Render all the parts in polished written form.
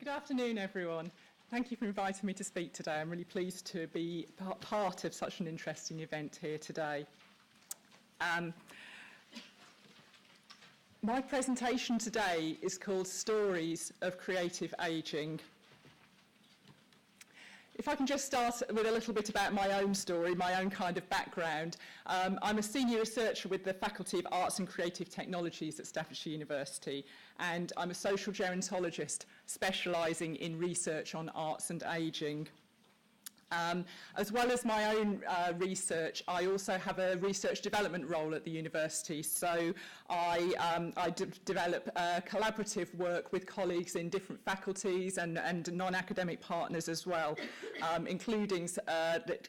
afternoon, everyone. Thank you for inviting me to speak today. I'm really pleased to be part of such an interesting event here today. My presentation today is called Stories of Creative Ageing. If I can just start with a little bit about my own story, my own kind of background. I'm a senior researcher with the Faculty of Arts and Creative Technologies at Staffordshire University, and I'm a social gerontologist specialising in research on arts and ageing. As well as my own research, I also have a research development role at the university. So I develop collaborative work with colleagues in different faculties and non-academic partners as well, including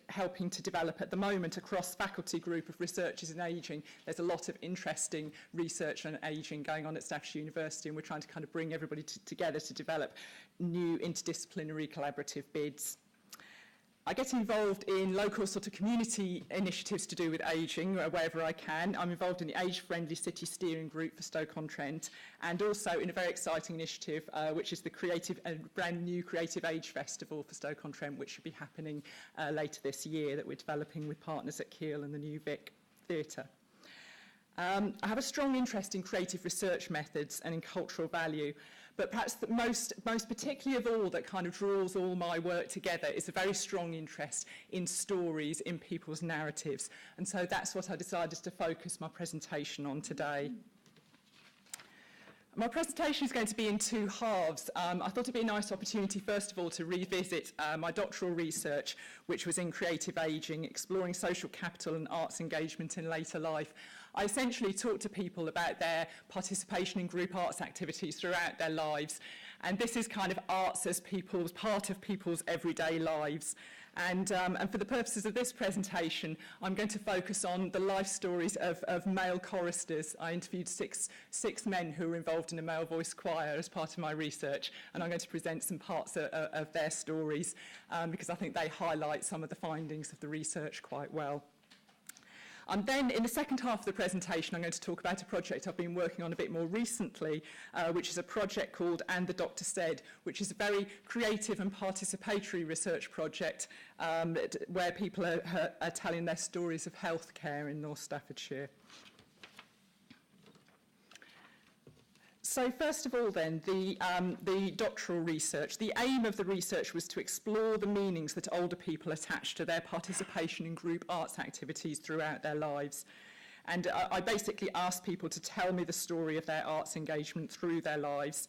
helping to develop at the moment a cross-faculty group of researchers in ageing. There's a lot of interesting research on ageing going on at Staffordshire University, and we're trying to kind of bring everybody together to develop new interdisciplinary collaborative bids. I get involved in local sort of community initiatives to do with ageing wherever I can. I'm involved in the Age Friendly City Steering Group for Stoke-on-Trent, and also in a very exciting initiative which is the brand new Creative Age Festival for Stoke-on-Trent, which should be happening later this year, that we're developing with partners at Keele and the New Vic Theatre. I have a strong interest in creative research methods and in cultural value, but perhaps the most particularly of all that kind of draws all my work together is a very strong interest in stories, in people's narratives. And so that's what I decided to focus my presentation on today. My presentation is going to be in two halves. I thought it'd be a nice opportunity, first of all, to revisit my doctoral research, which was in creative ageing, exploring social capital and arts engagement in later life. I essentially talked to people about their participation in group arts activities throughout their lives. And this is kind of arts as part of people's everyday lives. And for the purposes of this presentation, I'm going to focus on the life stories of male choristers. I interviewed six men who were involved in a male voice choir as part of my research, and I'm going to present some parts of their stories because I think they highlight some of the findings of the research quite well. And then in the second half of the presentation, I'm going to talk about a project I've been working on a bit more recently, which is a project called And the Doctor Said, which is a very creative and participatory research project where people are telling their stories of healthcare in North Staffordshire. So first of all then, the doctoral research. The aim of the research was to explore the meanings that older people attach to their participation in group arts activities throughout their lives. And I basically asked people to tell me the story of their arts engagement through their lives.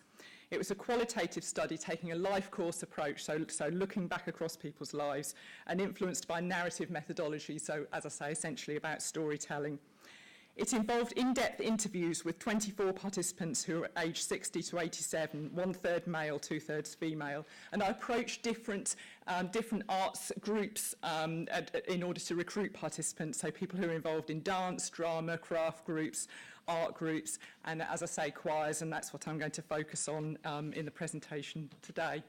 It was a qualitative study taking a life course approach, so looking back across people's lives, and influenced by narrative methodology, so as I say, essentially about storytelling. It involved in-depth interviews with 24 participants who were aged 60 to 87, 1/3 male, 2/3 female, and I approached different arts groups in order to recruit participants, so people who are involved in dance, drama, craft groups, art groups, and as I say, choirs, and that's what I'm going to focus on in the presentation today.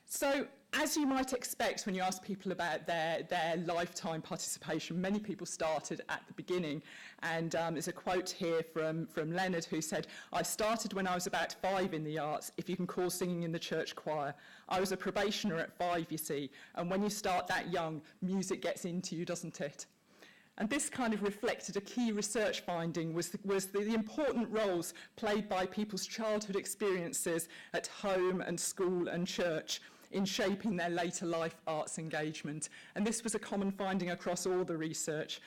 So, as you might expect when you ask people about their lifetime participation, many people started at the beginning. And there's a quote here from Leonard who said, "I started when I was about 5 in the arts, if you can call singing in the church choir. I was a probationer at 5, you see, and when you start that young, music gets into you, doesn't it?" And this kind of reflected a key research finding was the important roles played by people's childhood experiences at home and school and church in shaping their later life arts engagement. And this was a common finding across all the research.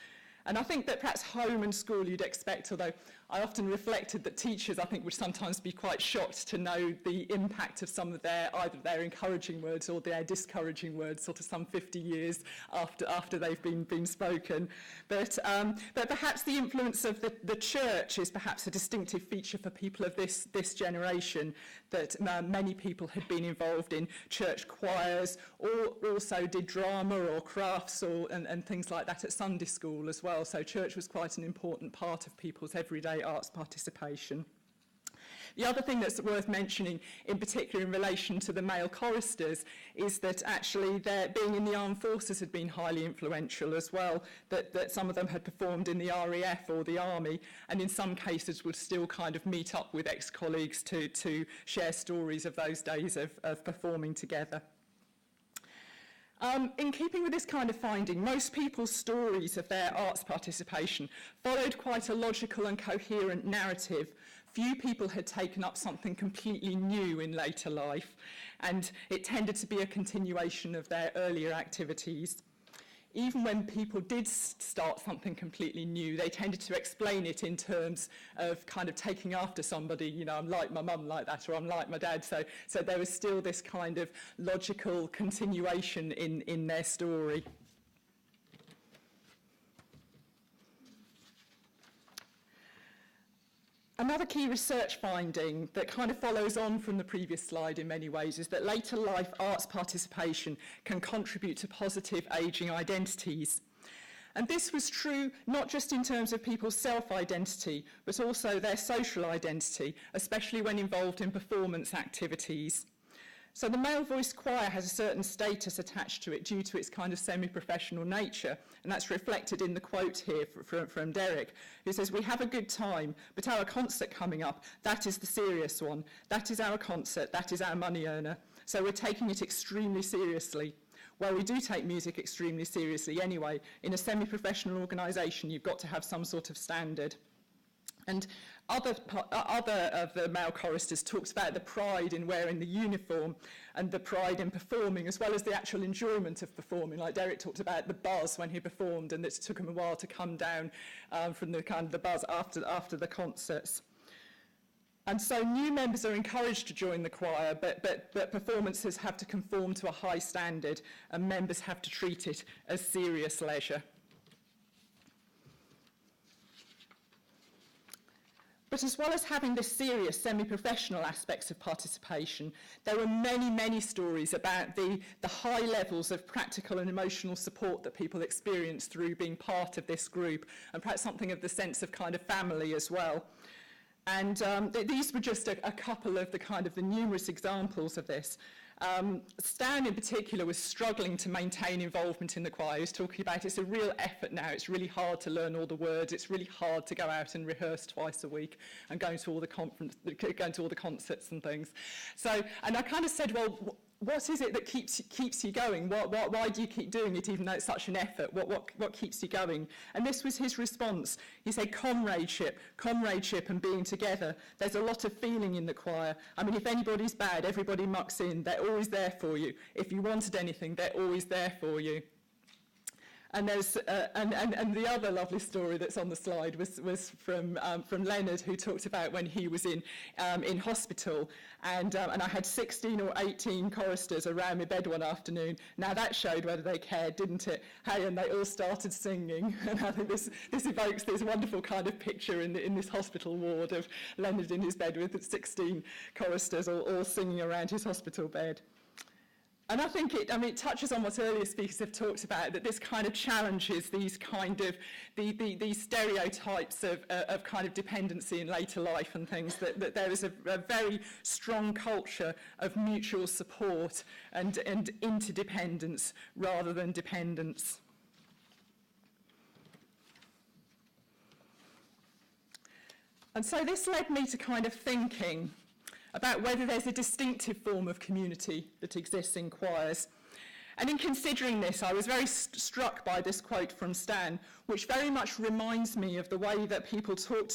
And I think that perhaps home and school you'd expect, although I often reflected that teachers, I think, would sometimes be quite shocked to know the impact of some of either their encouraging words or their discouraging words, sort of some 50 years after they've been spoken. But perhaps the influence of the church is perhaps a distinctive feature for people of this generation, that many people had been involved in church choirs, or also did drama or crafts and things like that at Sunday school as well. So church was quite an important part of people's everyday arts participation. The other thing that's worth mentioning, in particular in relation to the male choristers, is that actually their being in the armed forces had been highly influential as well, that some of them had performed in the RAF or the army, and in some cases would still kind of meet up with ex-colleagues to share stories of those days of performing together. In keeping with this kind of finding, most people's stories of their arts participation followed quite a logical and coherent narrative. Few people had taken up something completely new in later life, and it tended to be a continuation of their earlier activities. Even when people did start something completely new, they tended to explain it in terms of kind of taking after somebody, you know, I'm like my mum like that, or I'm like my dad. So there was still this kind of logical continuation in their story. Another key research finding that kind of follows on from the previous slide in many ways is that later life arts participation can contribute to positive ageing identities. And this was true not just in terms of people's self-identity, but also their social identity, especially when involved in performance activities. So the male voice choir has a certain status attached to it due to its kind of semi-professional nature, and that's reflected in the quote here from Derek, who says, "We have a good time, but our concert coming up, that is the serious one. That is our concert, that is our money earner. So we're taking it extremely seriously." Well, we do take music extremely seriously anyway. In a semi-professional organisation, you've got to have some sort of standard. And other of the male choristers talked about the pride in wearing the uniform and the pride in performing, as well as the actual enjoyment of performing. Like Derek talked about the buzz when he performed, and it took him a while to come down from the kind of the buzz after the concerts. And so new members are encouraged to join the choir, but performances have to conform to a high standard, and members have to treat it as serious leisure. But as well as having the serious semi-professional aspects of participation, there were many, many stories about the high levels of practical and emotional support that people experience through being part of this group, and perhaps something of the sense of kind of family as well. And these were just a couple of the numerous examples of this. Stan in particular was struggling to maintain involvement in the choir. He was talking about it's a real effort now. It's really hard to learn all the words. It's really hard to go out and rehearse twice a week and going to all the concerts and things. So, and I kind of said, well, what is it that keeps you going? Why do you keep doing it even though it's such an effort? What keeps you going? And this was his response. He said comradeship and being together. There's a lot of feeling in the choir. I mean, if anybody's bad, everybody mucks in. They're always there for you. If you wanted anything, they're always there for you. And there's and the other lovely story that's on the slide was from Leonard, who talked about when he was in hospital, and I had 16 or 18 choristers around my bed one afternoon. Now that showed whether they cared, didn't it? Hey, and they all started singing, and I think this evokes this wonderful kind of picture in this hospital ward of Leonard in his bed with 16 choristers all singing around his hospital bed. And I think it touches on what earlier speakers have talked about, that this kind of challenges these kind of these stereotypes of kind of dependency in later life and things, that there is a very strong culture of mutual support and interdependence rather than dependence. And so this led me to kind of thinking about whether there's a distinctive form of community that exists in choirs. And in considering this, I was very struck by this quote from Stan, which very much reminds me of the way that people tend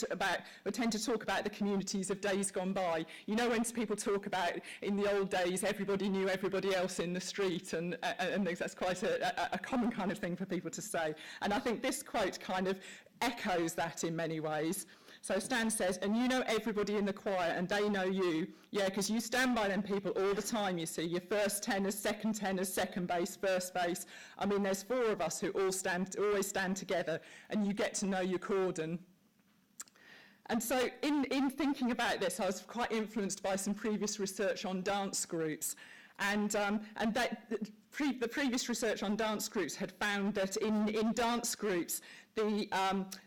to talk about the communities of days gone by. You know, when people talk about, in the old days, everybody knew everybody else in the street, and that's quite a common kind of thing for people to say. And I think this quote kind of echoes that in many ways. So Stan says, and you know everybody in the choir, and they know you. Yeah, because you stand by them people all the time, you see. Your first tenors, second bass, first bass. I mean, there's 4 of us who always stand together, and you get to know your cordon. And so in thinking about this, I was quite influenced by some previous research on dance groups. And the previous research on dance groups had found that in dance groups, the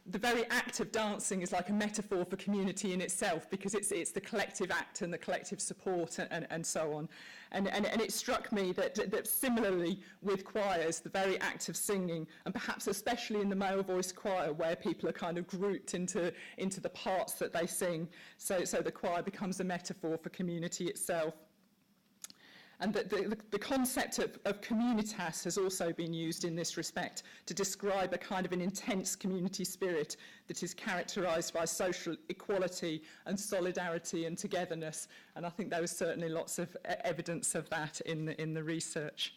very act of dancing is like a metaphor for community in itself, because it's the collective act and the collective support and so on. And it struck me that similarly with choirs, the very act of singing, and perhaps especially in the male voice choir, where people are kind of grouped into the parts that they sing, so the choir becomes a metaphor for community itself. And the concept of communitas has also been used in this respect to describe a kind of an intense community spirit that is characterised by social equality and solidarity and togetherness. And I think there was certainly lots of evidence of that in the research.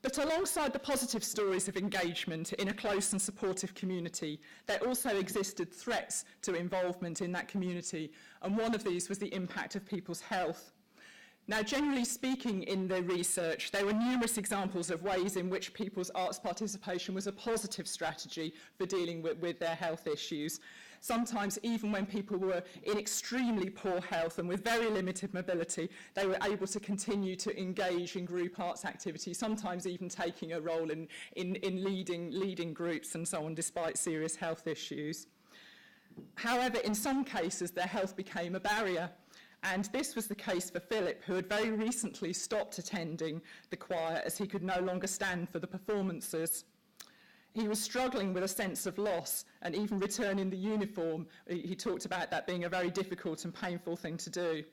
But alongside the positive stories of engagement in a close and supportive community, there also existed threats to involvement in that community, and one of these was the impact of people's health. Now, generally speaking in the research, there were numerous examples of ways in which people's arts participation was a positive strategy for dealing with their health issues. Sometimes, even when people were in extremely poor health and with very limited mobility, they were able to continue to engage in group arts activities, sometimes even taking a role in leading groups and so on, despite serious health issues. However, in some cases, their health became a barrier. And this was the case for Philip, who had very recently stopped attending the choir as he could no longer stand for the performances. He was struggling with a sense of loss, and even returning the uniform, he talked about that being a very difficult and painful thing to do.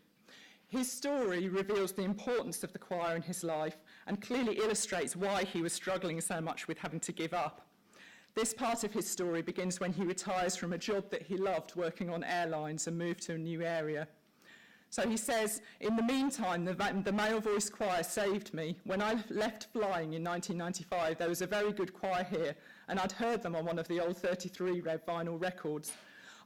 His story reveals the importance of the choir in his life and clearly illustrates why he was struggling so much with having to give up. This part of his story begins when he retires from a job that he loved, working on airlines, and moved to a new area. So he says, in the meantime, the male voice choir saved me. When I left flying in 1995, there was a very good choir here, and I'd heard them on one of the old 33 Rev vinyl records.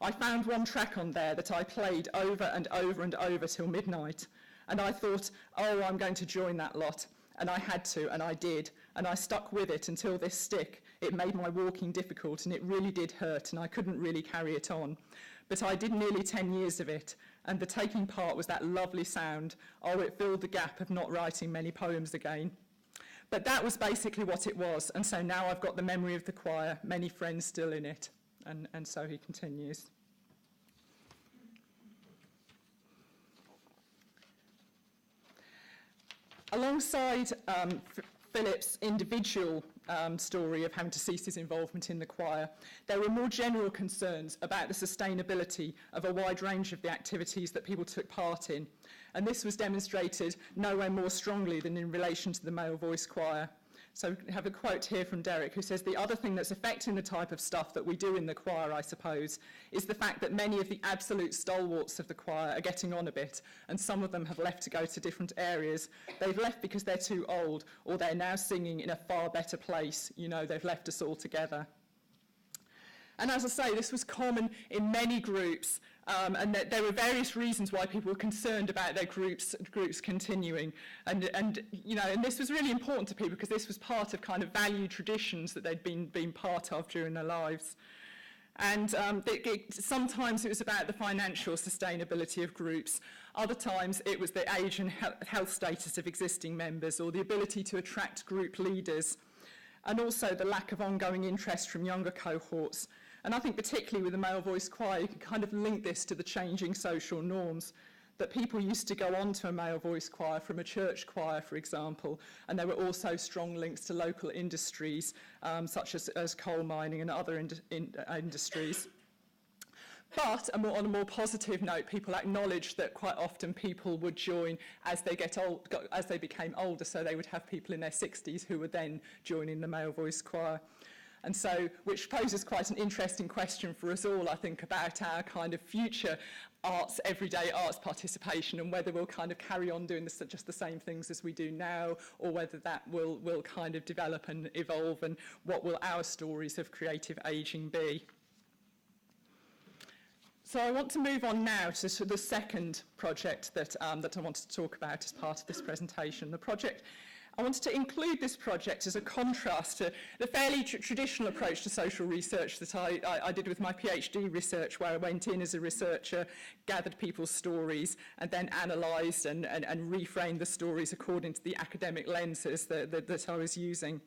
I found one track on there that I played over and over and over till midnight, and I thought, oh, I'm going to join that lot. And I had to, and I did, and I stuck with it until this stick. It made my walking difficult, and it really did hurt, and I couldn't really carry it on. But I did nearly 10 years of it, and the taking part was that lovely sound. Oh, it filled the gap of not writing many poems again. But that was basically what it was, and so now I've got the memory of the choir, many friends still in it, and so he continues. Alongside Philip's individual story of having to cease his involvement in the choir, there were more general concerns about the sustainability of a wide range of the activities that people took part in. And this was demonstrated nowhere more strongly than in relation to the male voice choir. So I have a quote here from Derek, who says, the other thing that's affecting the type of stuff that we do in the choir, I suppose, is the fact that many of the absolute stalwarts of the choir are getting on a bit, and some of them have left to go to different areas. They've left because they're too old, or they're now singing in a far better place. You know, they've left us all together. And as I say, this was common in many groups, and there were various reasons why people were concerned about their groups continuing. And you know, and this was really important to people because this was part of kind of value traditions that they'd been part of during their lives. And sometimes it was about the financial sustainability of groups. Other times it was the age and health status of existing members, or the ability to attract group leaders, and also the lack of ongoing interest from younger cohorts. And I think particularly with the male voice choir, you can kind of link this to the changing social norms, that people used to go on to a male voice choir from a church choir, for example, and there were also strong links to local industries, such as coal mining and other industries. But on a more positive note, people acknowledged that quite often people would join as they became older, so they would have people in their 60s who were then joining the male voice choir. And so, which poses quite an interesting question for us all, I think, about our kind of future everyday arts participation, and whether we'll kind of carry on doing just the same things as we do now, or whether that will kind of develop and evolve, and what will our stories of creative ageing be. So I want to move on now to the second project that I wanted to talk about as part of this presentation. The project I wanted to include this project as a contrast to the fairly traditional approach to social research that I did with my PhD research, where I went in as a researcher, gathered people's stories, and then analysed and reframed the stories according to the academic lenses that I was using.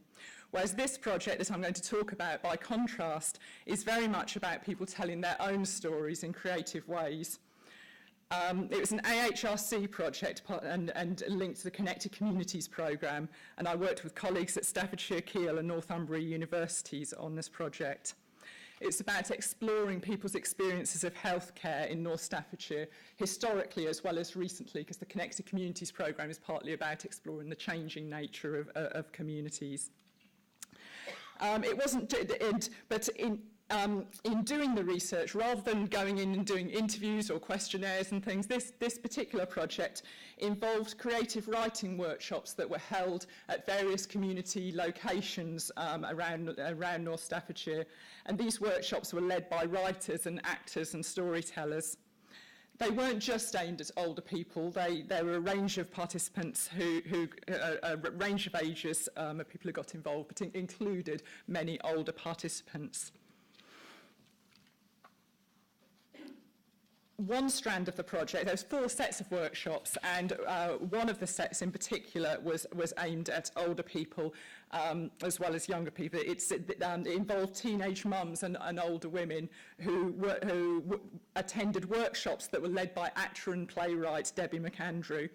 Whereas this project that I'm going to talk about, by contrast, is very much about people telling their own stories in creative ways. It was an AHRC project and linked to the Connected Communities programme, and I worked with colleagues at Staffordshire, Keele and Northumbria universities on this project. It's about exploring people's experiences of healthcare in North Staffordshire, historically as well as recently, because the Connected Communities programme is partly about exploring the changing nature of communities. It wasn't, but in doing the research, rather than going in and doing interviews or questionnaires and things, this particular project involved creative writing workshops that were held at various community locations around North Staffordshire. And these workshops were led by writers and actors and storytellers. They weren't just aimed at older people. There were a range of participants a range of ages of people who got involved, but included many older participants. One strand of the project, there was 4 sets of workshops, and one of the sets in particular was aimed at older people as well as younger people. It involved teenage mums and older women who attended workshops that were led by actor and playwright Debbie McAndrew.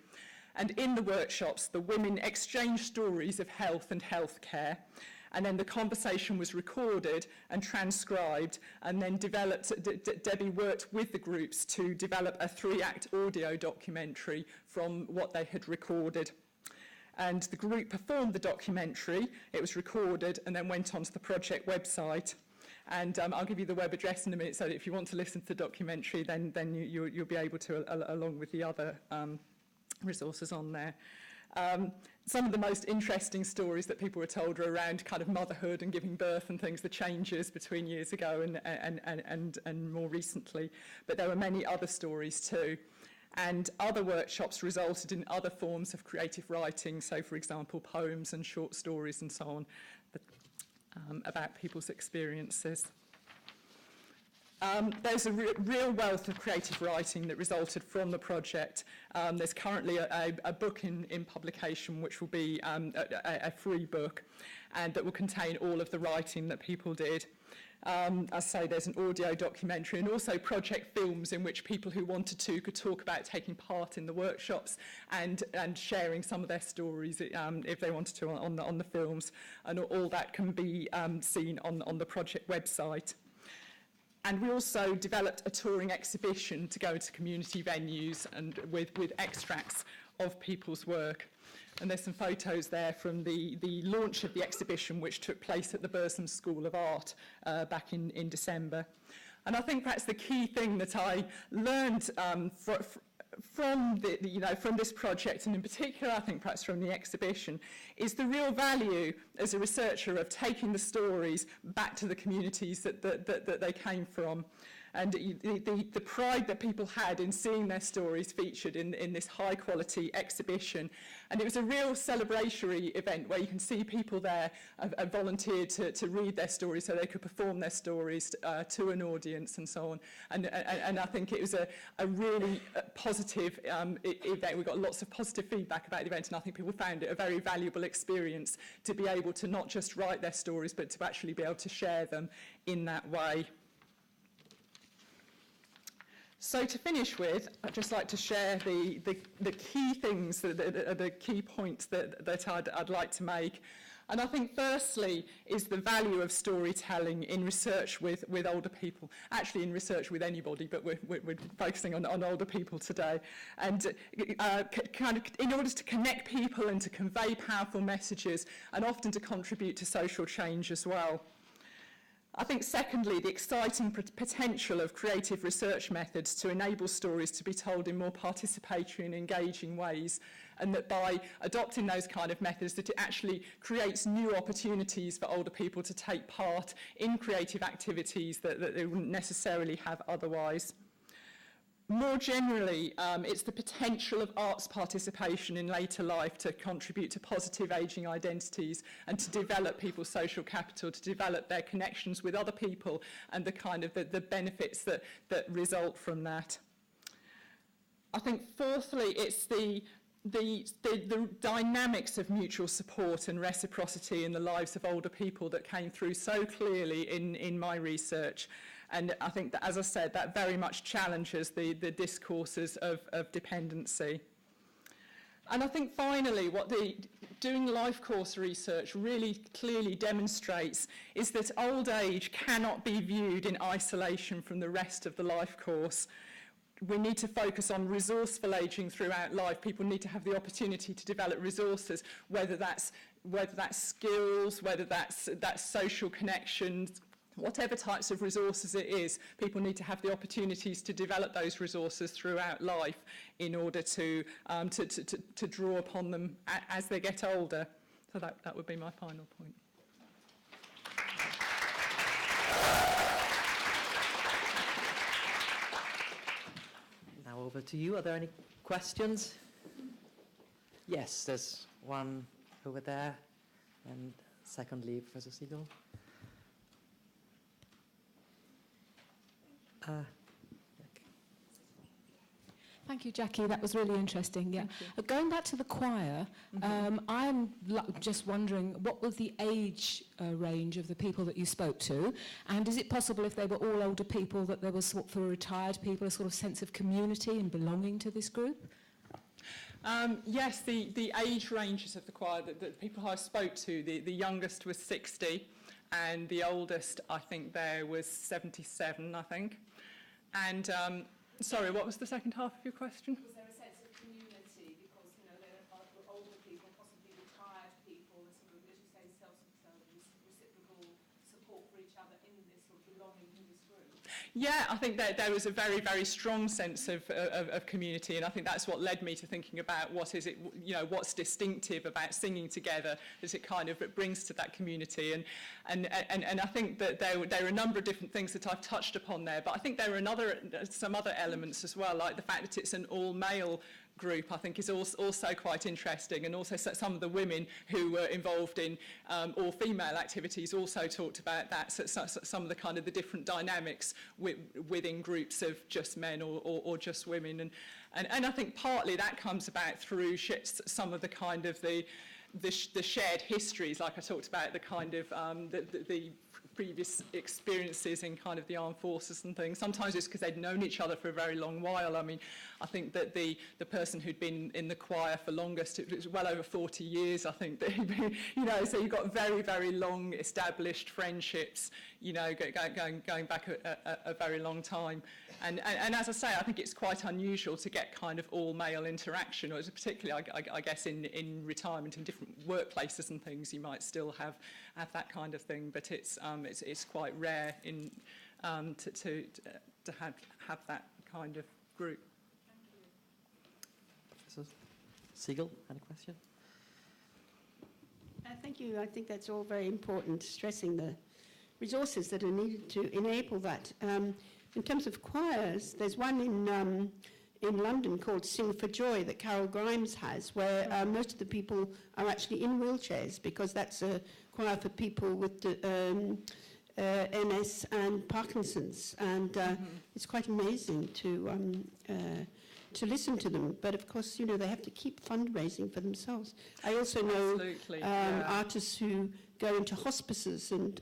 And in the workshops, the women exchanged stories of health and healthcare. And then the conversation was recorded and transcribed, and then developed. Debbie worked with the groups to develop a 3-act audio documentary from what they had recorded. And the group performed the documentary, it was recorded, and then went onto the project website. And I'll give you the web address in a minute, so that if you want to listen to the documentary, then you'll be able to, along with the other resources on there. Some of the most interesting stories that people were told are around kind of motherhood and giving birth and things, the changes between years ago and more recently. But there were many other stories too. And other workshops resulted in other forms of creative writing, so for example, poems and short stories and so on, about people's experiences. There's a real wealth of creative writing that resulted from the project. There's currently a book in publication, which will be a free book, and that will contain all of the writing that people did. As I say, there's an audio documentary and also project films in which people who wanted to could talk about taking part in the workshops and sharing some of their stories if they wanted to on the films. And all that can be seen on the project website. And we also developed a touring exhibition to go to community venues and with extracts of people's work. And there's some photos there from the launch of the exhibition, which took place at the Burslem School of Art back in December. And I think perhaps the key thing that I learned from this project, and in particular I think perhaps from the exhibition, is the real value as a researcher of taking the stories back to the communities that they came from, and the pride that people had in seeing their stories featured in this high quality exhibition. And it was a real celebratory event where you can see people there have volunteered to read their stories so they could perform their stories to an audience and so on. And I think it was a really positive event. We got lots of positive feedback about the event, and I think people found it a very valuable experience to be able to not just write their stories, but to actually be able to share them in that way. So to finish with, I'd just like to share the key things, the key points that I'd like to make. And I think firstly is the value of storytelling in research with older people, actually in research with anybody, but we're focusing on older people today. And kind of in order to connect people and to convey powerful messages, and often to contribute to social change as well. I think secondly, the exciting potential of creative research methods to enable stories to be told in more participatory and engaging ways, and that by adopting those kind of methods that it actually creates new opportunities for older people to take part in creative activities that they wouldn't necessarily have otherwise. more generally, it's the potential of arts participation in later life to contribute to positive ageing identities and to develop people's social capital, to develop their connections with other people and the kind of the benefits that result from that. I think fourthly, it's the dynamics of mutual support and reciprocity in the lives of older people that came through so clearly in my research. And I think that, as I said, that very much challenges the discourses of dependency. And I think finally what doing life course research really clearly demonstrates is that old age cannot be viewed in isolation from the rest of the life course. We need to focus on resourceful ageing throughout life. People need to have the opportunity to develop resources, whether that's skills, whether that's social connections, whatever types of resources it is. People need to have the opportunities to develop those resources throughout life in order to draw upon them as they get older. So that would be my final point. Now over to you. Are there any questions? Yes, there's one over there. And secondly, Professor Siegel. Thank you, Jackie. That was really interesting. Yeah. Going back to the choir, I'm just wondering, what was the age range of the people that you spoke to? And is it possible, if they were all older people, that there was, for retired people, a sort of sense of community and belonging to this group? Yes, the age ranges of the choir, the people I spoke to, the youngest was 60, and the oldest, I think, there was 77, I think. And sorry, what was the second half of your question? Was there a sense of community? Because, you know, there are older people, possibly retired people, and sort of, as you say, reciprocal support for each other in this sort of belonging to this group? Yeah, I think that there was a very, very strong sense of community, and I think that's what led me to thinking about what is it, you know, what's distinctive about singing together as it kind of brings to that community. And I think that there are a number of different things that I've touched upon there, but I think there are some other elements as well, like the fact that it's an all-male group, I think, is also quite interesting, and also some of the women who were involved in all-female activities also talked about that, so some of the kind of the different dynamics within groups of just men or just women, and I think partly that comes about through some of the kind of the shared histories, like I talked about, the kind of the previous experiences in kind of the armed forces and things. Sometimes it's because they'd known each other for a very long while. I mean, I think that the person who'd been in the choir for longest, it was well over 40 years, I think, that he'd been, you know, so you've got very, very long established friendships, you know, going back a very long time. And as I say, I think it's quite unusual to get kind of all-male interaction, or particularly, I guess, in retirement, in different workplaces and things, you might still have that kind of thing, but it's quite rare to have that kind of group. Professor Siegel, any question? Thank you. I think that's all very important, stressing the resources that are needed to enable that. In terms of choirs, there's one in London called Sing for Joy that Carol Grimes has, where most of the people are actually in wheelchairs, because that's a choir for people with MS and Parkinson's, and it's quite amazing to listen to them. But of course, you know, they have to keep fundraising for themselves. I also know artists who go into hospices and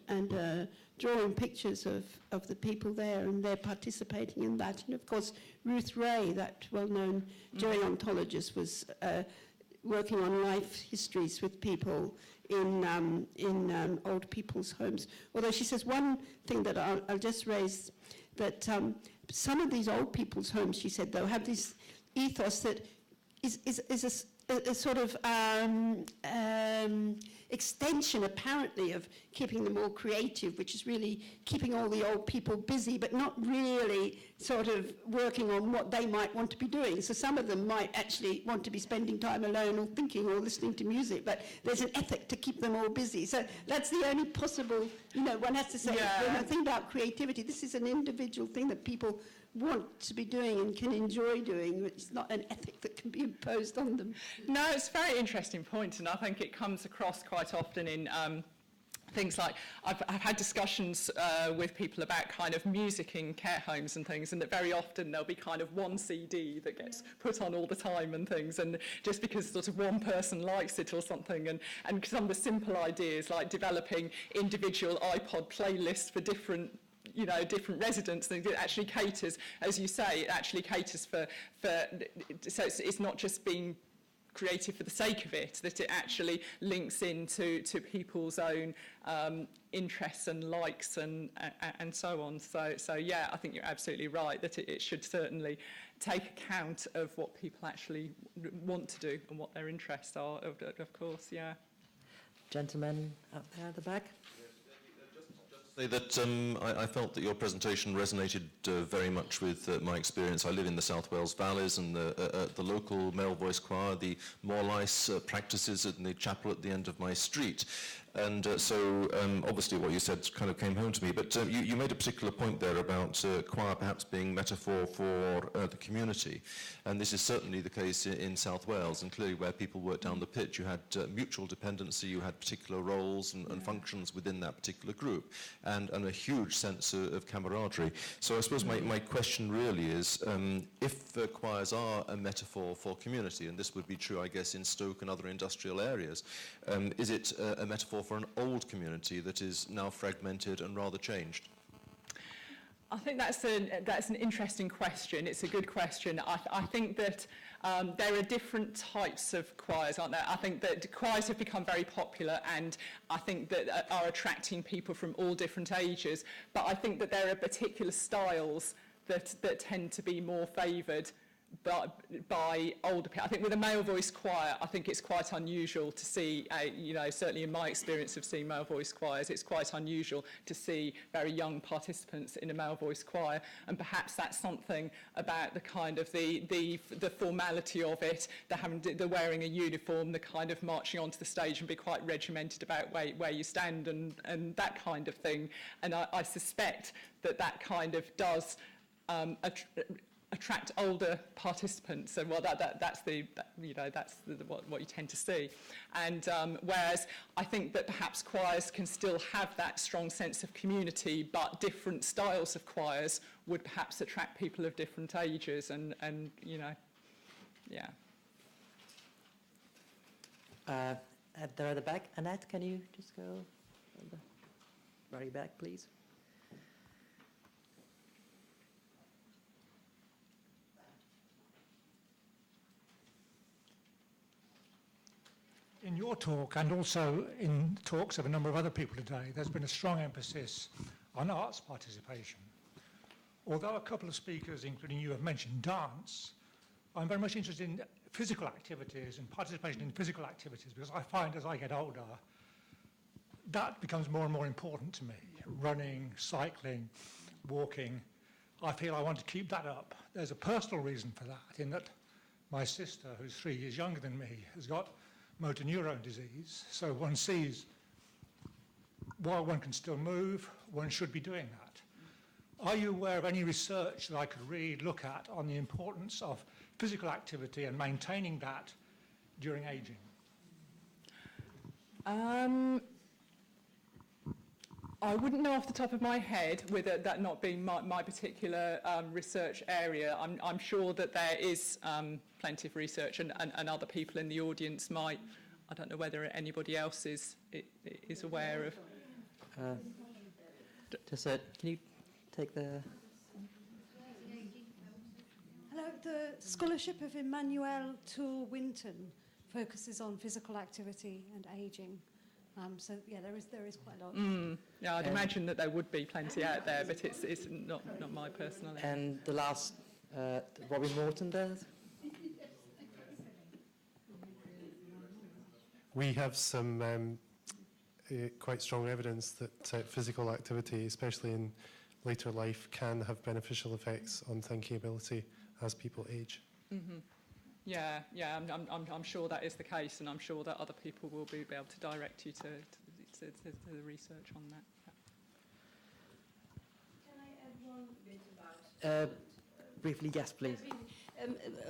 drawing pictures of the people there, and they're participating in that. And of course, Ruth Ray, that well-known gerontologist, was working on life histories with people in old people's homes. Although she says one thing that I'll just raise, that some of these old people's homes, she said, though, have this ethos that is a sort of extension, apparently, of keeping them all creative, which is really keeping all the old people busy, but not really sort of working on what they might want to be doing. So some of them might actually want to be spending time alone or thinking or listening to music, but there's an ethic to keep them all busy. So that's the only possible, you know, one has to say, when I think about creativity, this is an individual thing that people want to be doing and can enjoy doing. It's not an ethic that can be imposed on them. No, it's a very interesting point, and I think it comes across quite often in things like, I've had discussions with people about kind of music in care homes and things, and that very often there'll be kind of one CD that gets put on all the time and things, and just because sort of one person likes it or something, and some of the simple ideas like developing individual iPod playlists for different residents, that it actually caters, as you say, it actually caters for so it's not just being creative for the sake of it, that it actually links into people's own interests and likes and so on. So yeah, I think you're absolutely right that it should certainly take account of what people actually want to do and what their interests are, of course, yeah. Gentleman up there at the back. Say that I felt that your presentation resonated very much with my experience. I live in the South Wales Valleys, and the local male voice choir, the Morlice practices in the chapel at the end of my street. And so obviously what you said kind of came home to me, but you made a particular point there about choir perhaps being metaphor for the community. And this is certainly the case in South Wales, and clearly where people work down the pit, you had mutual dependency, you had particular roles and functions within that particular group, and a huge sense of camaraderie. So I suppose my question really is, if choirs are a metaphor for community, and this would be true, I guess, in Stoke and other industrial areas, is it a metaphor for an old community that is now fragmented and rather changed? I think that's an interesting question. It's a good question. I think that there are different types of choirs, aren't there? I think that choirs have become very popular, and I think that are attracting people from all different ages. But I think that there are particular styles that tend to be more favoured by older people. I think with a male voice choir, I think it's quite unusual to see, certainly in my experience of seeing male voice choirs, it's quite unusual to see very young participants in a male voice choir, and perhaps that's something about the kind of the formality of it, the wearing a uniform, the kind of marching onto the stage and be quite regimented about where you stand and that kind of thing. And I suspect that kind of does attract older participants, and well, that's what you tend to see. And whereas I think that perhaps choirs can still have that strong sense of community, but different styles of choirs would perhaps attract people of different ages, and yeah. There at the back, Annette, can you just go at the very back, please? In your talk, and also in talks of a number of other people today, there's been a strong emphasis on arts participation. Although a couple of speakers, including you, have mentioned dance, I'm very much interested in physical activities and participation in physical activities, because I find as I get older, that becomes more and more important to me. Running, cycling, walking. I feel I want to keep that up. There's a personal reason for that, in that my sister, who's 3 years younger than me, has got motor neurone disease, so one sees while one can still move, one should be doing that. Are you aware of any research that I could read, look at, on the importance of physical activity and maintaining that during aging? I wouldn't know off the top of my head, with that not being my particular research area. I'm sure that there is plenty of research, and other people in the audience might. I don't know whether anybody else is aware of. Can you take the... Hello, the scholarship of Emmanuel Toole Winton focuses on physical activity and ageing. So yeah, there is quite a lot. Yeah, I'd imagine that there would be plenty out there, but it's not my personal area. And the last, Robin Morton does. We have some quite strong evidence that physical activity, especially in later life, can have beneficial effects on thinking ability as people age. Mm-hmm. Yeah, I'm sure that is the case, and I'm sure that other people will be able to direct you to the research on that. Can I add one bit about briefly, yes, please.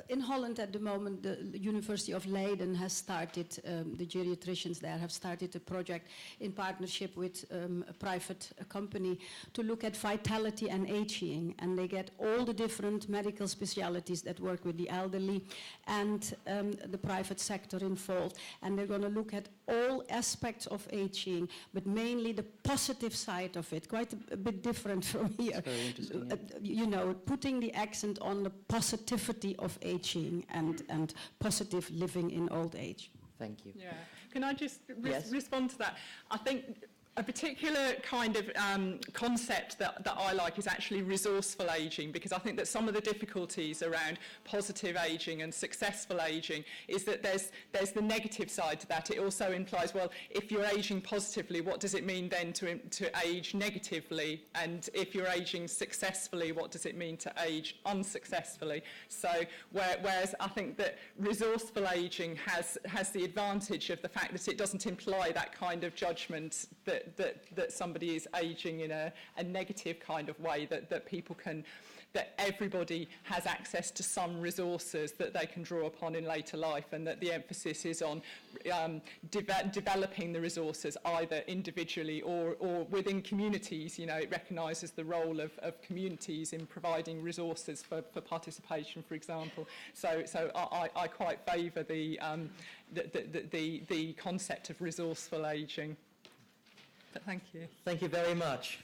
In Holland at the moment, the University of Leiden has started, the geriatricians there have started a project in partnership with a private company to look at vitality and aging. And they get all the different medical specialities that work with the elderly and the private sector involved. And they're going to look at all aspects of aging, but mainly the positive side of it, quite a bit different from here. Very interesting. You know, putting the accent on the positivity of aging and positive living in old age. Thank you. Yeah. Can I just Yes. respond to that? I think a particular kind of concept that I like is actually resourceful ageing, because I think that some of the difficulties around positive ageing and successful ageing is that there's the negative side to that. It also implies, well, if you're ageing positively, what does it mean then to age negatively? And if you're ageing successfully, what does it mean to age unsuccessfully? So whereas I think that resourceful ageing has the advantage of the fact that it doesn't imply that kind of judgment that somebody is ageing in a negative kind of way, that people can, that everybody has access to some resources that they can draw upon in later life, and that the emphasis is on developing the resources either individually or within communities. You know, it recognises the role of communities in providing resources for participation, for example. So I quite favour the concept of resourceful ageing. But thank you. Thank you very much.